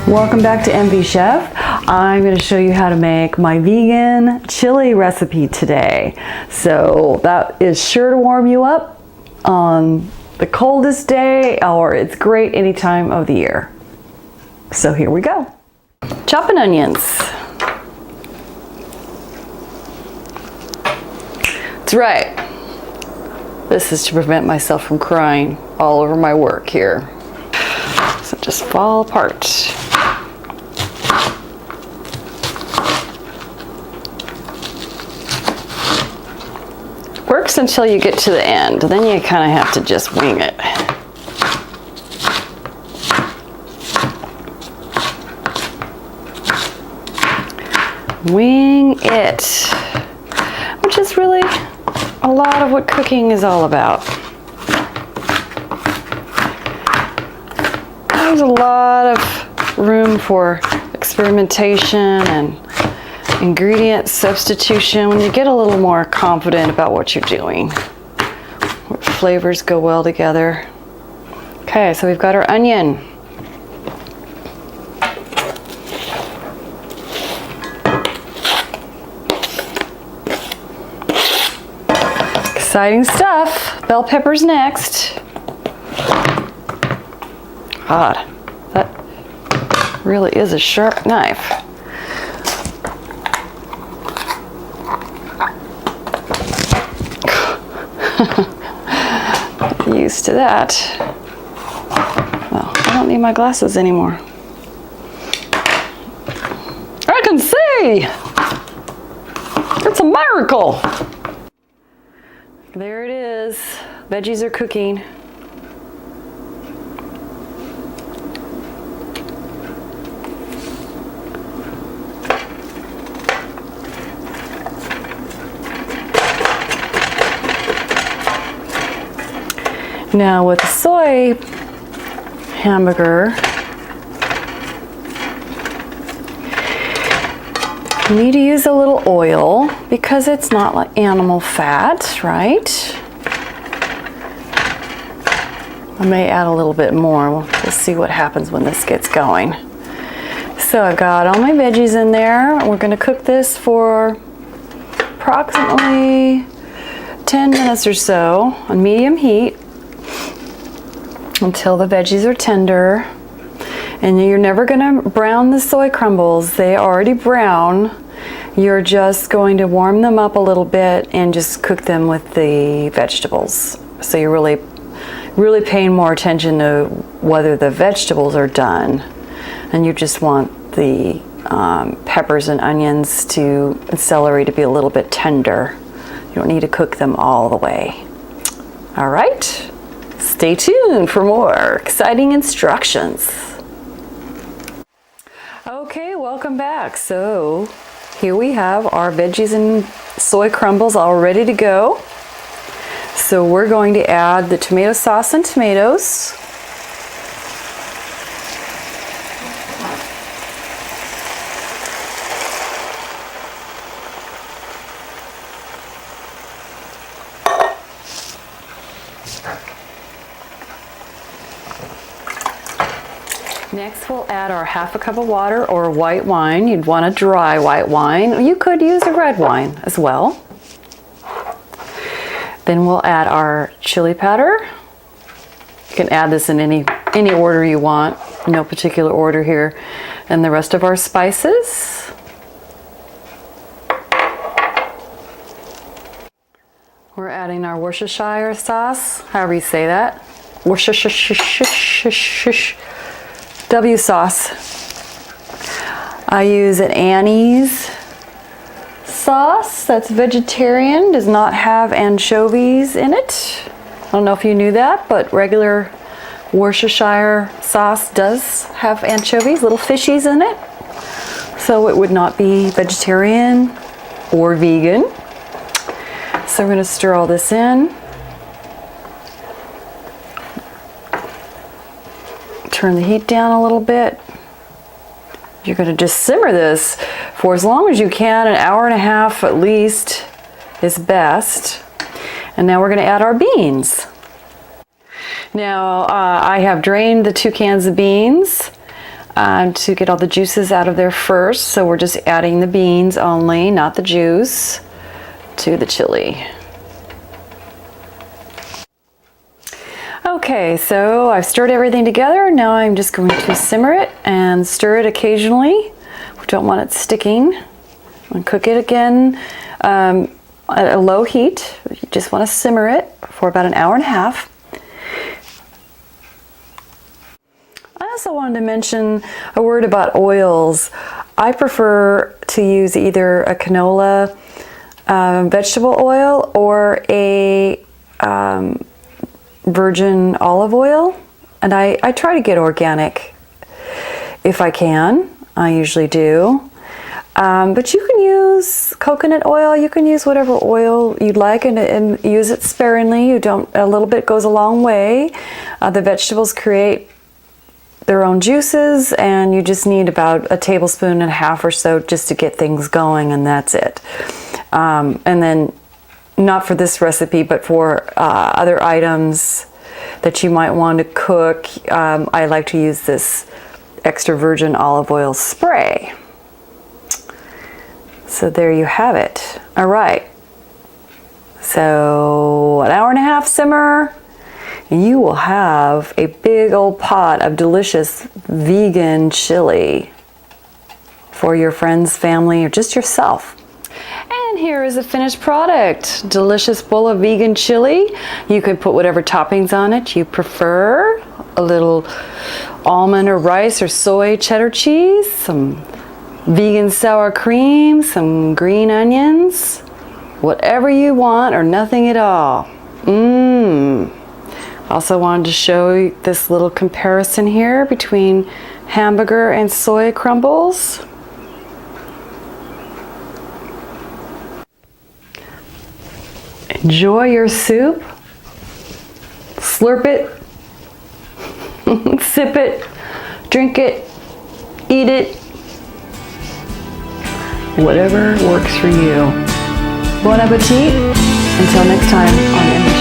Welcome back to MV Chef. I'm going to show you how to make my vegan chili recipe today. So that is sure to warm you up on the coldest day, or it's great any time of the year. So here we go. Chopping onions. That's right. This is to prevent myself from crying all over my work here. So just fall apart. Works until you get to the end, then you kind of have to just wing it. Wing it, which is really a lot of what cooking is all about. There's a lot of room for experimentation and ingredient substitution when you get a little more confident about what you're doing. What flavors go well together. Okay, so we've got our onion. Exciting stuff. Bell peppers next. God, that really is a sharp knife. Used to that. Well, I don't need my glasses anymore. I can see! It's a miracle! There it is. Veggies are cooking. Now with the soy hamburger, you need to use a little oil because it's not like animal fat, right? I may add a little bit more. We'll see what happens when this gets going. So I've got all my veggies in there. We're going to cook this for approximately 10 minutes or so on medium heat, until the veggies are tender. And you're never going to brown the soy crumbles. They are already brown. You're just going to warm them up a little bit and just cook them with the vegetables. So you're really paying more attention to whether the vegetables are done. And you just want the peppers and onions and celery to be a little bit tender. You don't need to cook them all the way. All right. Stay tuned for more exciting instructions. Okay, welcome back. So here we have our veggies and soy crumbles all ready to go. So we're going to add the tomato sauce and tomatoes. Next we'll add our half a cup of water or white wine. You'd want a dry white wine. You could use a red wine as well. Then we'll add our chili powder. You can add this in any order you want, no particular order here. And the rest of our spices. We're adding our Worcestershire sauce, however you say that. Worcestershire. W sauce. I use an Annie's sauce that's vegetarian, does not have anchovies in it. I don't know if you knew that, but regular Worcestershire sauce does have anchovies, little fishies in it. So it would not be vegetarian or vegan. So we're going to stir all this in. Turn the heat down a little bit. You're going to just simmer this for as long as you can, an hour and a half at least is best. And now we're going to add our beans. Now I have drained the 2 cans of beans. to get all the juices out of there first. So we're just adding the beans only, not the juice, to the chili. Okay, so I've stirred everything together. Now I'm just going to simmer it and stir it occasionally. We don't want it sticking. And cook it again at a low heat. You just want to simmer it for about an hour and a half. I also wanted to mention a word about oils. I prefer to use either a canola vegetable oil or a virgin olive oil, and I try to get organic if I can. I usually do. But you can use coconut oil, you can use whatever oil you'd like, and use it sparingly. A little bit goes a long way. The vegetables create their own juices, and you just need about a tablespoon and a half or so just to get things going, and that's it. And then, not for this recipe, but for other items that you might want to cook, I like to use this extra virgin olive oil spray. So there you have it. All right. So an hour and a half simmer, and you will have a big old pot of delicious vegan chili for your friends, family, or just yourself. And here is a finished product. Delicious bowl of vegan chili. You can put whatever toppings on it you prefer. A little almond or rice or soy cheddar cheese, some vegan sour cream, some green onions, whatever you want or nothing at all. Also wanted to show you this little comparison here between hamburger and soy crumbles. Enjoy your soup, slurp it, sip it, drink it, eat it, whatever works for you. Bon appetit, until next time on